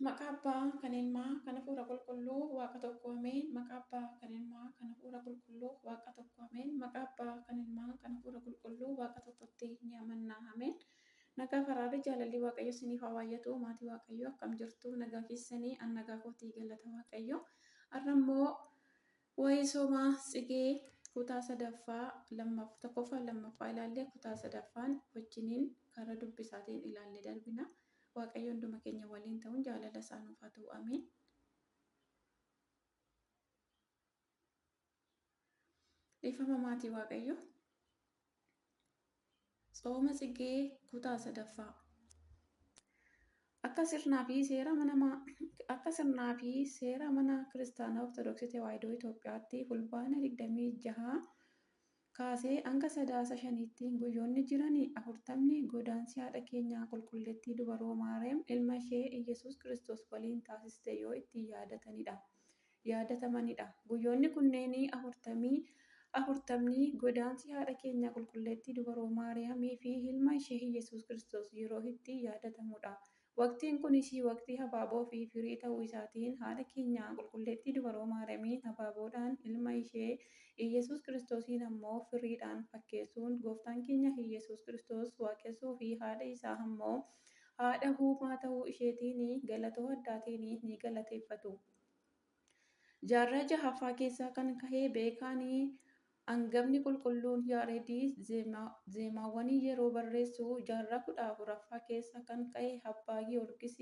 Maqaa Abbaa, kan Ilmaa, kan Hafuura Qulqulluu, Waaqa tokko Ameen. Maqaa Abbaa, kan Ilmaa, kan Hafuura Qulqulluu, Waaqa tokko Ameen. Maqaa Abbaa, kan Ilmaa, kan Hafuura Qulqulluu, Waaqa tokkotti ni amanna. Ameen. Nagaa faraarri jaalalli Waaqayyo isiniif haa baay'atu. Maatii Waaqayyo akkam jirtu? Nagaa keessanii an nagaa kootii galata Waaqayyo. Har'a immoo waa'ee soomaa tsigee kutaa sadaffaa tokkoffaa lammaffaa ilaallee kutaa sadaffaan wajjiniin karaa dubbisaatiin ilaallee darbina. Waaqayyo hunduma keenya waliin ta'uun jaalala isaa nuuf haa ta'u. Ameen. Dhiifama maatii Waaqayyo. Sooma tsigee kutaa sadaffaa. Akka sirnaa fi seera mana Kiristaanaa Ortodoksii Tawaahidoo Itoophiyaatti fulbaana 26 kaasee hanga sadaasa 5tti guyyoonni jiran 40 godaansi haadha keenyaa qulqulleettii dubaroo Maariyaam ilma ishee Iyyasuus Kiristoos waliin taasiste yoo itti yaadatamanidha. Guyyoonni kunneen 40 godaansi haadha keenyaa qulqulleettii dubaroo Maariyaamii fi ilma ishee Iyyasuus Kiristoos yeroo itti yaadatamudha. Waqtiin kunis waqtii habaaboo fi firii ta'uu isaatiin haadha keenya qulqulleettii dubaroo Maariyaamiin habaaboodhaan ilma ishee Iyyasuus Kiristoosiin ammoo firiidhaan fakkeessuun gooftaan keenya Iyyasuus Kiristoos waaqessuu fi haadha isaa ammoo haadha uumaa ta'uu isheetiin galatoo addaatiin ni galateeffatu. Jaarraa jahaffaa keessaa kan ka'e beekaan hangafni qulqulluun Yaareedii zeemaawwan yeroo barreessu jaarraa 14ffaa keessa kan ka'e Abbaa Giyoorgis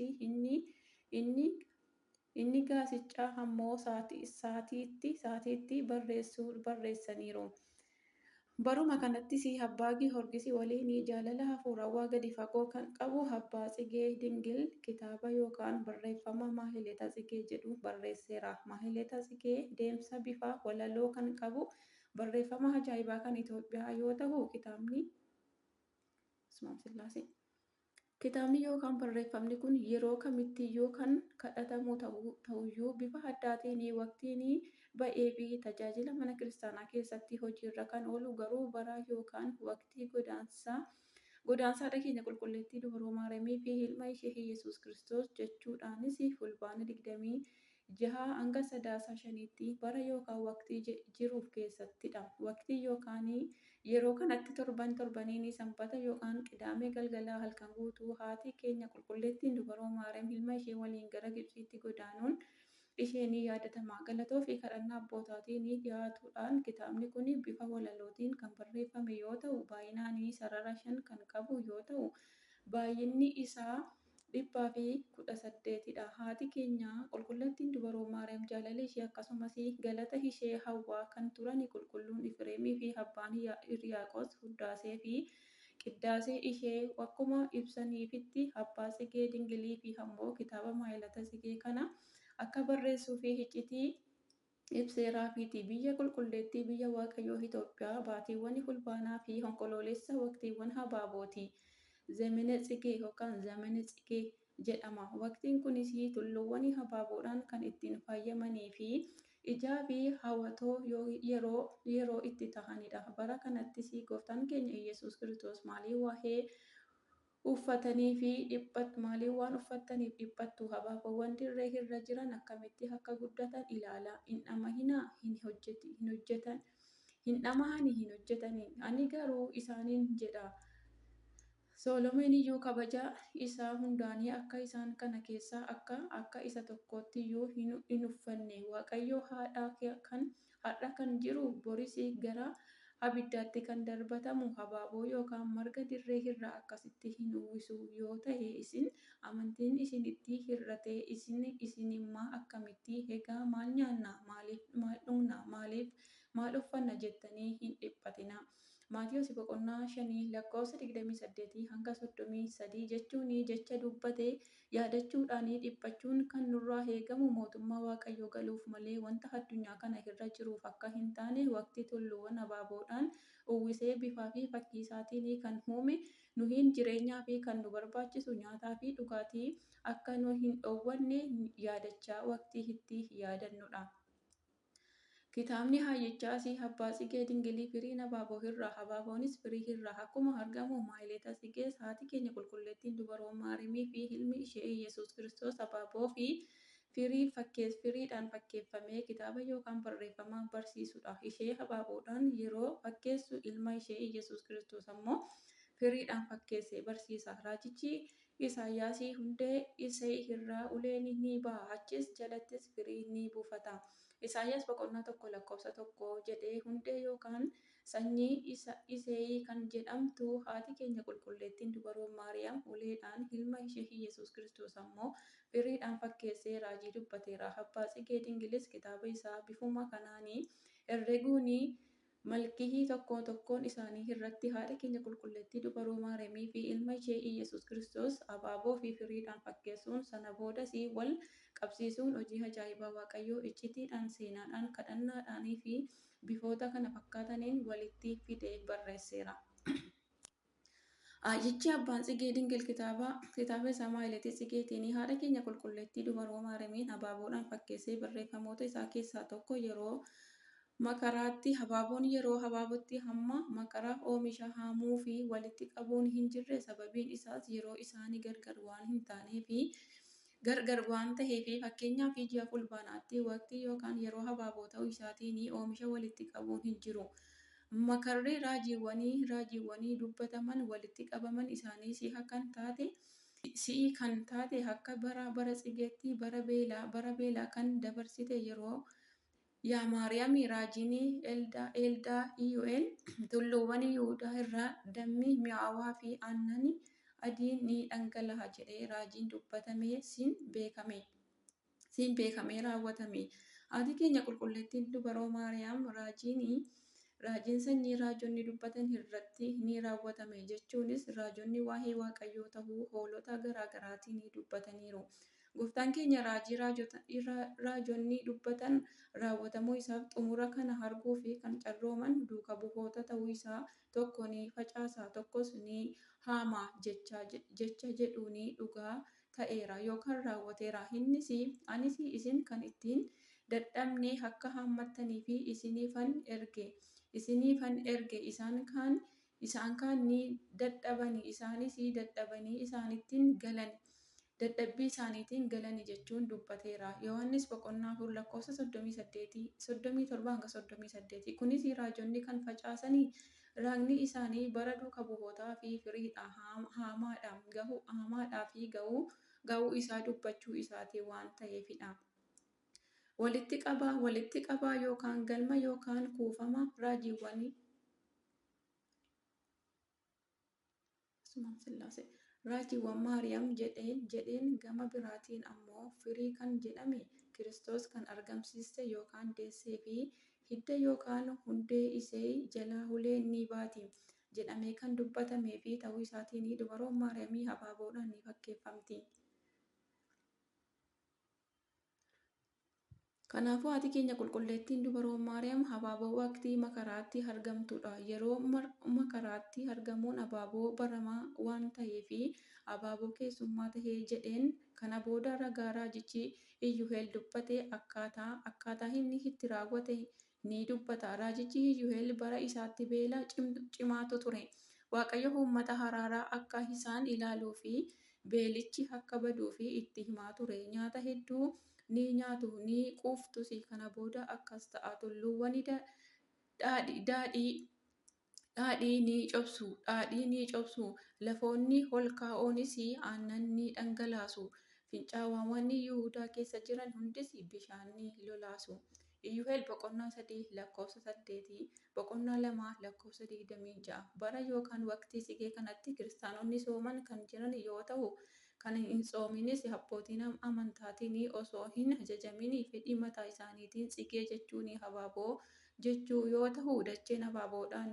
inni gaasichaa ammoo saatiitti barreessaniiru. Baruma kanattis Abbaa Giyoorgis waliin jaalala hafuurawaa gadi fagoo kan qabu Abbaa Tsigee Dingil kitaaba yookaan barreeffama Maahileta Tsigee jedhu barreesseera. Maahileta Tsigee deemsa bifa walaloo kan qabu barreeffama ajaa'ibaa kan Itoophiyaa yoo ta'u kitaabni yookaan barreeffamni kun yeroo kamittiyyuu kan kadhatamu ta'uyyuu bifa addaatiin waqtiin ba'ee fi tajaajila mana kiristaanaa keessatti hojiirra kan oolu garuu bara yookaan waqtii godaansa haadha keenya qulqulleettii dubaroo Maariyaamii fi ilma ishee Iyyasuus Kiristoos jechuudhaanis fulbaana 26 hanga sadaasa 5tti bara yookaan waqtii jiruuf keessattidha. Waqtii yookaan yeroo kanatti torbaniin sanbata yookaan qidaamee galgala halkan guutuu haati keenya qulqulleettiin dubaroo Maariyaam ilma ishee waliin gara Gibxiitti godaanuun ishee ni yaadatama. Galatoo fi kadhannaa abbootaatiin dhiyaatuudhaan kitaabni kun bifa walalootiin kan barreeffame yoo ta'u baay'inaan sarara 5 kan qabu yoo ta'u baay'inni isaa 118dha. Haati keenya qulqulleettiin dubaroo Maariyaam jaalala ishee akkasumas galata ishee hawwaa kan turan qulqulluun Efreemii fi abbaan Hiriyaaqoos Huddaasee fi qiddaasee ishee akkuma ibsaniifitti Abbaa Tsigee Dingilii fi ammoo kitaaba Maahileta Tsigee kana akka barreessuu fi iccitii ibseeraafiiti. Biyya qulqulleettii biyya Waaqayyoo Itoophiyaa baatiiwwan fulbaanaa fi onkoloolessa waqtiiwwan habaabooti. Zemene Tsigee yookaan Zamene Tsigee jedhama. Waqtiin kunis tulluuwwan habaaboodhaan kan ittiin faayamanii fi ijaa fi hawwatoo yeroo itti tahanidha. Bara kanattis gooftaan keenya Iyyasuus Kiristoos maaliif waan uffattaniif dhiphattu? Habaaboowwan dirree irra jiran akkamitti akka guddatan ilaalaa. Hin dhama'anii hin hojjetanii. Ani garuu isaaniin jedha. Solomoon iyyuu kabaja isaa hundaanii akka isaan kana keessaa akka isa tokkottiyyuu hin uffanne. Waaqayyo har'a kan jiru boris gara abiddaatti kan darbatamu habaaboo yookaan marga dirree irraa akkasitti hin uwwisu yoo ta'e isin amantiin isinitti hir'ate isinimmaa akkamitti egaa maal nyaanna maal dhugna maal uffanna jettanii hin dhiphatina. Maatiyoos boqonnaa 5 lakkoofsa 28 hanga 33 jechuun jecha dubbate yaadachuudhaan dhiphachuun kan nurraa eegamu mootummaa Waaqayyoo galuuf malee wanta addunyaa kana irra jiruuf akka hin taane waqtii tulluuwwan habaaboodhaan uwwisee bifaa fi fakkii isaatiin kan uume nuyin jireenyaa fi kan nu barbaachisu nyaataa fi dhugaatii akka nu hin dhoowwanne yaadachaa waqtii itti yaadannudha. Kitaabni Haayyichaas Abbaa Tsigee Dingilii Firiin Abaaboo Hirraa Abaaboonis Firii Hirraa akkuma argamu Maahileta Tsigees haati keenya qulqulleettiin dubaroon Maaramii fi ilmi ishee Yesuus Kiristoos abaaboo fi firiidhaan fakkeeffamee kitaaba yookaan barreeffama barsiisudha. Ishee abaaboodhaan yeroo fakkeessu ilma ishee Yesuus Kiristoos ammoo firiidhaan fakkeessee barsiisa. Raajichi Isaayyaas hundee isee irraa uleen ni baha achis jalattis firiin ni buufata. Isaayyaas boqonnaa 1:1 jedhee hundee yookaan sanyii isee kan jedhamtu haati keenya qulqulleettiin dubaroon Maariyaam uleedhaan ilma ishee Yesuus Kiristoos ammoo firiidhaan fakkeessee raajii dubbateera. Abbaa Tsigee Dingilis kitaaba isaa bifuma kanaanii herreeguuni malkii tokkoon isaanii irratti haadha keenya qulqulleettii dubaroo Maariyaamii fi ilma ishee Yesuus Kiristoos abaaboo fi firiidhaan fakkeessuun sana boodas wal qabsiisuun hojii ajaa'ibaa Waaqayyoo iccitiidhaan, seenaadhaan, kadhannaadhaanii fi bifoota kana fakkaataniin walitti fidee barreesseera. Haayyichi Abbaan Tsigee Dingil kitaaba isaa Maahiletii Tsigeetiin haadha keenya qulqulleettii dubaroo Maariyaamiin abaaboodhaan fakkeessee barreeffamoota isaa keessaa tokko yeroo makaraatti abaaboon yeroo abaabootti hamma makaraa oomisha haamuu fi walitti qabuun hin jirre sababiin isaas yeroo isaanii gargar waan ta'eef fakkeenyaaf ji'a fulbaanaatti waqtii yookaan yeroo abaaboo ta'uu isaatiin oomisha walitti qabuun hin jiru. Makarri raajiiwwanii dubbataman walitti qabaman isaanii si'i kan taate akka bara Tsigeetti bara beelaa kan dabarsite yeroo yaa Maariyaam raajiin Eldaa Iyu'eel tulluuwwan Yihuudaa irraa dammi mi'aawaa fi aannan adiin ni dhangala'a jedhee raajiin dubbatame siin beekamee raawwatame. Haati keenya qulqulleettiin dubaroo Maariyaam raajiin sanyii raajonni dubbatan irratti ni raawwatame jechuunis raajonni waa'ee Waaqayyoo ta'uu hoolota garaagaraatiin dubbataniiru. Gooftaan keenya raajii raajonni dubbatan raawwatamuu isaaf xumura kana arguu fi kan carrooman duuka bu'oota ta'uu isaa tokko ni facaasa tokkos ni haama jecha jedhuun dhugaa ta'eera yookaan raawwateera. Anis isin kan ittiin dadhabne akka haammattanii fi isiniifan erge isaan kaan ni dadhabani isaanis dadhabanii dadhabbii isaaniitiin galani jechuun dubbateera. Yohaannis boqonnaa 4:37-38 kunis raajonni kan facaasanii raagni isaanii bara duuka bu'ootaa fi firiidha haamaadhaa fi ga'uu isaa dubbachuu isaati waan ta'eefidha. Walitti qabaa yookaan galma yookaan kuufama raajiiwwan Maariyaam jedheen gama biraatiin ammoo firii kan jedhame Kiristoos kan argamsiiste yookaan deessee fi hidda yookaan hundee isee jalaa uleen ni baati jedhamee kan dubbatamee fi ta'uu isaatiin dubaroon Maariyaam abaaboodhaan ni fakkeeffamti. Kanaafuu haati keenya qulqulleettiin dubaroon Maariyaam abaaboo waqtii makaraatti argamtudha. Yeroo makaraatti argamuun abaaboo baramaa waan ta'eef abaaboo keessummaa tahee jedheen kana booda ragaa raajichi Iyyu'eel dubbate akkaataa inni itti raawwate ni dubbata. Raajichi Iyyu'eel bara isaatti beela cimaatu ture. Waaqayyo uummata araaraa akka isaan ilaaluu fi beelichi akka baduu fi itti himaa ture. Nyaata hedduu ni nyaatu ni quuftus. Kana booda akkas ta'a tulluuwwan daadhii ni cobsu lafoonni ol ka'oonis aannan ni dhangalaasu fincaawwan Yihuudaa keessa jiran hundis bishaan ni lolaasu. Iyyu'eel boqonnaa 3:8 boqonnaa 2:26 bara yookaan waqtii Tsigee kanatti kiristaanonni sooman kan jiran yoo ta'u kan hin soominis abbootiin amantaatiin osoo hin ajajamin fedhii mataa isaaniitiin Tsigee jechuun abaaboo jechuu yoo ta'u dacheen abaaboodhaan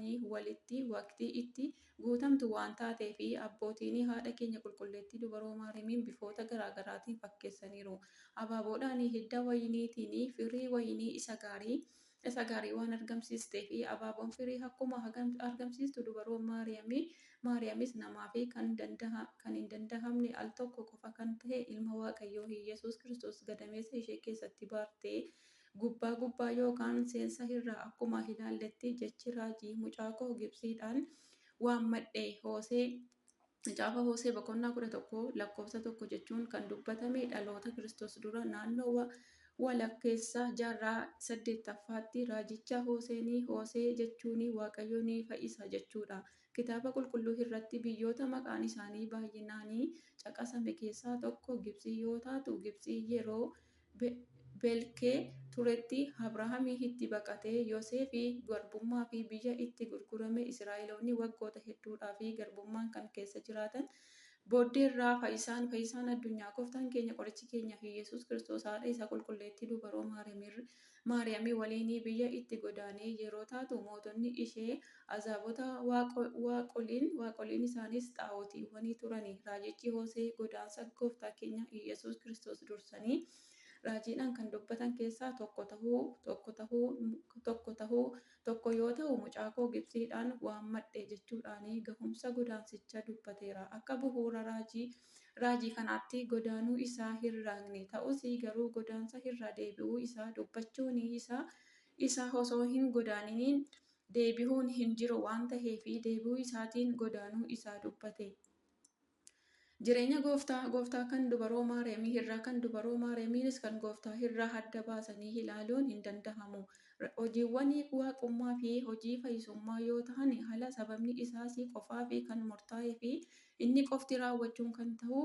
waqtii itti guutamtu waan taateef abbootiin haadha keenya qulqulleettii dubaroo Maariyaamiin bifoota garaagaraatiin fakkeessaniiru. Abaaboodhaan hidda wayiniitiin firii wayinii isa gaarii waan argamsiisteef abaaboon firii akkuma argamsiistu dubaroon Maariyaamis namaaf kan hin danda'amne al tokko qofa kan ta'e ilma Waaqayyoo Yesuus Kiristoos gadameessa ishee keessatti baartee gubbaa yookaan seensa irraa akkuma ilaalletti jechi raajii mucaa koo Gibxiidhaan waammadhe Hoosee Macaafa Hoosee boqonnaa 11 jechuun kan dubbatame dhaloota Kiristoos dura naannoo walakkeessa jaarraa 8ffaatti raajicha Hooseenii Hoosee jechuun Waaqayyo ni fayyisa jechuudha. Kitaaba qulqulluu irratti biyyoota maqaan isaanii baay'inaan caqasame keessaa tokko Gibxii yoo taatu, Gibxii yeroo beelkee turetti Abrahaamii itti baqatee Yoosef garbummaa fi biyya itti gurgurame Israa'eloonni waggoota hedduudhaaf garbummaan kan keessa jiraatan booddeerraa fayyisaan addunyaa gooftaan keenya qorichi keenya fi Yesuus Kiristoos haadha isaa qulqulleettii dubaroo Maariyaamii waliin biyya itti godaanee yeroo taatu mootonni ishee azaabota waaqoliin isaanis xaa'ootiiwwanii turani. Raajichi Hoosee godaansa gooftaa keenya Yesuus Kiristoos dursanii raajiidhaan kan dubbatan keessaa tokko yoo ta'u mucaa koo Gibxiidhaan waammadhe jechuudhaan gahumsa godaansichaa dubbateera. Akka bu'uura raajii kanaatti godaanuu isaa hin raagne ta'us garuu godaansa irraa deebi'uu isaa dubbachuun isaa osoo hin godaaniniin deebi'uun hin jiru waan ta'eef deebi'uu isaatiin godaanuu isaa dubbate. Jireenya gooftaa kan dubaroo Maariyaamii irraa kan dubaroo Maariyaamiinis kan gooftaa irraa adda baasanii ilaaluun hin danda'amu. Hojiiwwan waaqummaa fi hojii fayyisummaa yoo ta'an haala sababni isaas qofaa fi kan murtaa'ee fi inni qofti raawwachuu kan ta'u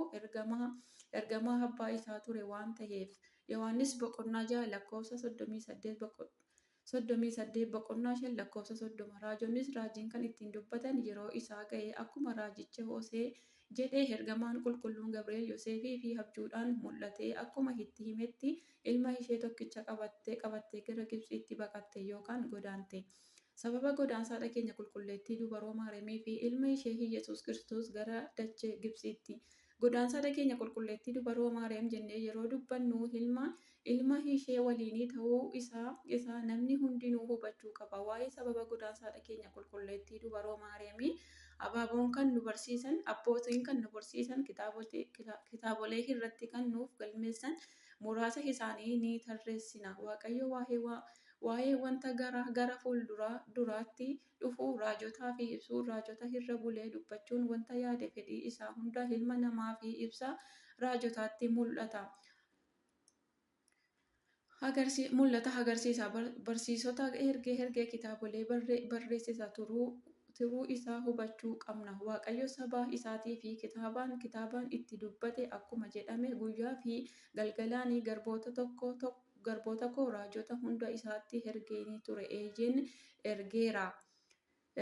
ergamaa abbaa isaa ture waan ta'eef. Yohaannis boqonnaa 6 lakkoofsa 38 boqonnaa 5 lakkoofsa 30 raajonnis raajiin kan ittiin dubbatan yeroo isaa ga'e akkuma raajicha Hoosee jedhee ergamaan qulqulluun Gabri'eel Yoosefii fi abjuudhaan mul'ate akkuma itti himetti ilma ishee tokkicha qabattee gara Gibxiitti baqatte yookaan godaante. Sababa godaansa haadha keenya qulqulleettii dubaroo Maariyaamii fi ilma ishee Yesuus Kiristoos gara dachee Gibxiitti. Godaansa haadha keenya qulqulleettii dubaroo Maariyaam jennee yeroo dubbannu ilma ishee waliin ta'uu isaa namni hundinuu hubachuu qaba. Waa'ee sababa godaansa haadha keenya qulqulleettii dubaroo Maariyaamii abaaboon kan nu barsiisan, abbootiin kan nu barsiisan, kitaabolee irratti kan nuuf galmeessan muraasa isaanii ni tarreessina. Waaqayyo waa'ee wanta gara fuulduraatti dhufu raajotaa fi ibsuu raajota irra bulee dubbachuun wanta yaade fedhii isaa hunda ilma namaaf ibsa raajotaatti mul'ata agarsiisa. Barsiisota ergee kitaabolee barreessisa turuu isaa hubachuu qabna. Waaqayyo saba isaatii fi kitaabaan itti dubbate akkuma jedhame guyyaa fi galgalaan garboota koo raajota hunda isaatti ergeen ture eeyyeen ergeera.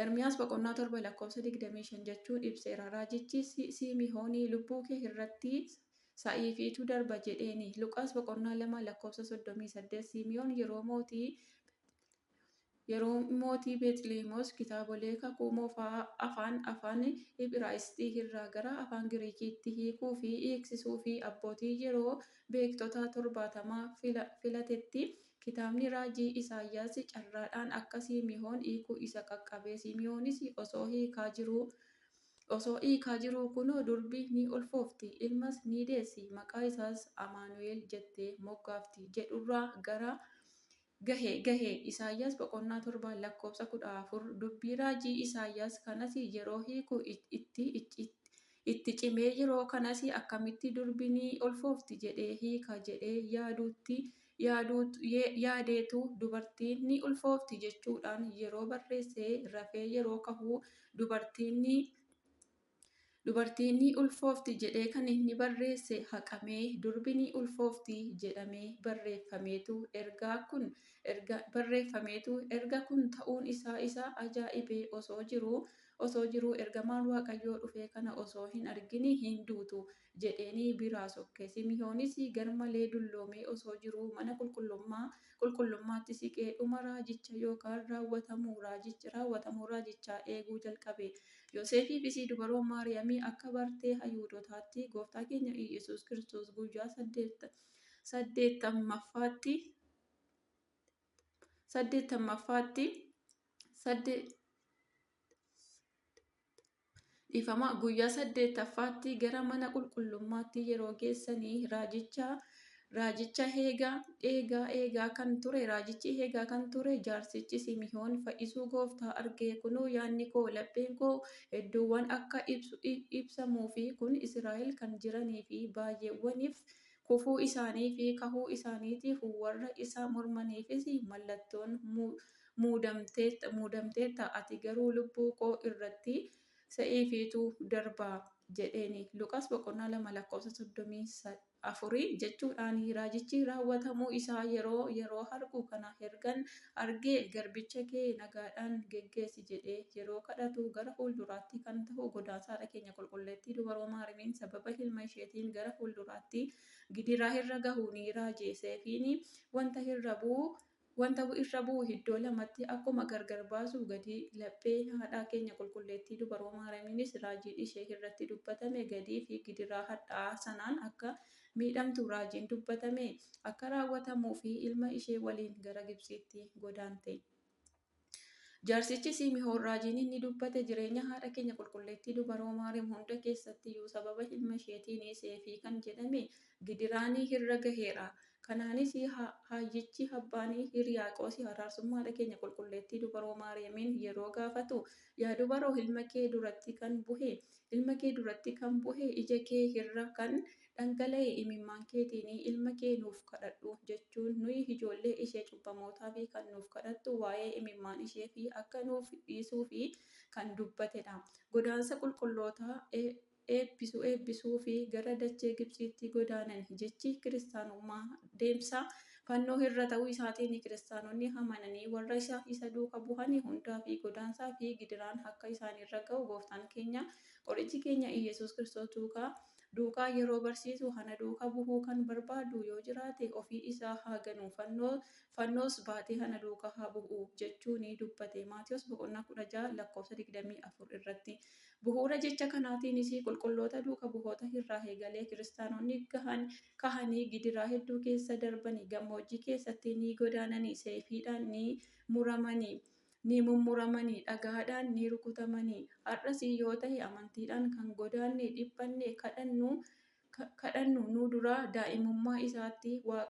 Ermiyaas boqonnaa 7 lakkoofsa 25 jechuun ibseera. Raajichi Simi'oonii lubbuu kee irratti sa'iifiitu darba jedheeni. Luqaas boqonnaa 2 lakkoofsa 38 Simi'oon yeroo mootii Beetlihemos kitaabolee kakuu moofaa afaan Ibraayisxii irraa gara afaan Giriikiitti hiikuu fi hiiksisuu fi abbootii yeroo beektota 70 filatetti kitaabni raajii Isaayyaas carraadhaan akka Simi'oon hiikuu isa qaqqabe. Simi'oonis osoo hiikaa jiruu kunoo durbi ni ulfoofti, ilmas ni deessi, maqaa isaas Amaanu'el jettee moggaafti jedhurraa gahe. Isaayyaas boqonnaa 7 lakkoofsa 14 dubbii raajii Isaayyaas kanas yeroo hiiku itti cimee yeroo kanas akkamitti durbi ni ulfoofti jedhee hiika jedhee yaadeetu dubartiin ni ulfoofti jechuudhaan yeroo barreessee rafee yeroo kahu dubartiin ni ulfoofti jedhee kan inni barreesse haqamee durbi ni ulfoofti jedhamee erga kun ta'uun isaa ajaa'ibee osoo jiruu ergamaan waaqayyoo dhufee kana osoo hin argin hin duutu jedheenii biraa sokke. Simi'oonis garmalee dulloomee osoo jiruu mana qulqullummaatti siqee dhuma raajichaa yookaan raawwatamuu raajichaa eeguu jalqabe. Yoosefii fi dubaroo Maariyaamii akka bartee Hayuudotaatti gooftaa keenya Yesuus Kiristoos guyyaa 8ffaatti gara mana qulqullummaatti yeroo geessanii Raajicha eegaa kan ture raajichi eegaa kan ture jaarsichi Simi'oon fayyisuu gooftaa argee kunoo yaadni koo lapheen koo hedduuwwan akka ibsamuufi kun Israa'el kan jiranii fi baay'eewwaniif kufuu isaanii fi ka'uu isaaniitiif warra isa mormaniifis mallattoon muudamteetta ati garuu lubbuu koo irratti sa'eefitu darba jedheeni. Luqaas 2:34 jechuudhaan raajichi raawwatamuu isaa yeroo argu kana ergan argee garbicha kee nagaadhaan geggeessi jedhee yeroo kadhatu gara fuulduraatti kan ta'u godaansa haadha keenya qulqulleettii dubaraa Maariyaamiin sababa ilma isheetiin gara fuulduraatti gidiraa irra gahu ni raaje. Seefiin wanta irra bu'u iddoo lamatti akkuma gargar baasu gadi laphee haadha keenya qulqulleettii dubaraa Maariyaamiinis raajiin ishee irratti dubbatame gadii fi gidiraa hadhaa'aa sanaan akka miidhamtu raajiin dubbatame akka raawwatamuu fi ilma ishee waliin gara Gibxitti godaante. Jaarsichi Simi'oon raajiin inni dubbate jireenya haadha keenya qulqulleettii dubaraa Maariyaam hunda keessattiyyuu sababa ilma isheetiin seefii kan jedhame gidiraan irra gaheera. Kanaanis hayyichi abbaan Hiriyaaqoos araarsummaa haadha keenya qulqulleettii dubaraa Maariyaamiin yeroo gaafatu yaa dubaroo ilma kee duratti kan bu'e ija kee irra kan dhangala'e imimmaan keetiin ilma kee nuuf kadhadhu jechuun nuyi ijoollee ishee cubbamootaa fi kan nuuf kadhattu waa'ee imimmaan ishee fi akka nuuf dhiisuu fi kan dubbatedha. Godaansa qulqullootaa eebbisuu fi gara dachee Gibxitti godaanan jechi kiristaanummaa deemsa fannoo irra ta'uu isaatiin kiristaanonni amananii warra isa duuka bu'an hundaa fi godaansaa fi gidiraan akka isaanirra ga'u gooftaan keenya qorichi keenya Iyesuus Kiristoos duukaa yeroo barsiisu ana duuka bu'uu kan barbaadu yoo jiraate ofii isaa haa ganu fannoos baatee ana duuka haa bu'u jechuun dubbate. Maatiyos 16:24 irratti. Bu'uura jecha kanaatiinis qulqulloota duuka bu'oota irraa eegalee kiristaanonni kahanii gidiraa hedduu keessa darbanii gammoojjii keessatti ni godaananii seefiidhaan ni mummuramanii dhagaadhaan ni rukutamanii har'as yoo ta'e amantiidhaan kan godaanne dhiphanne kadhannu nu dura daa'imummaa isaatti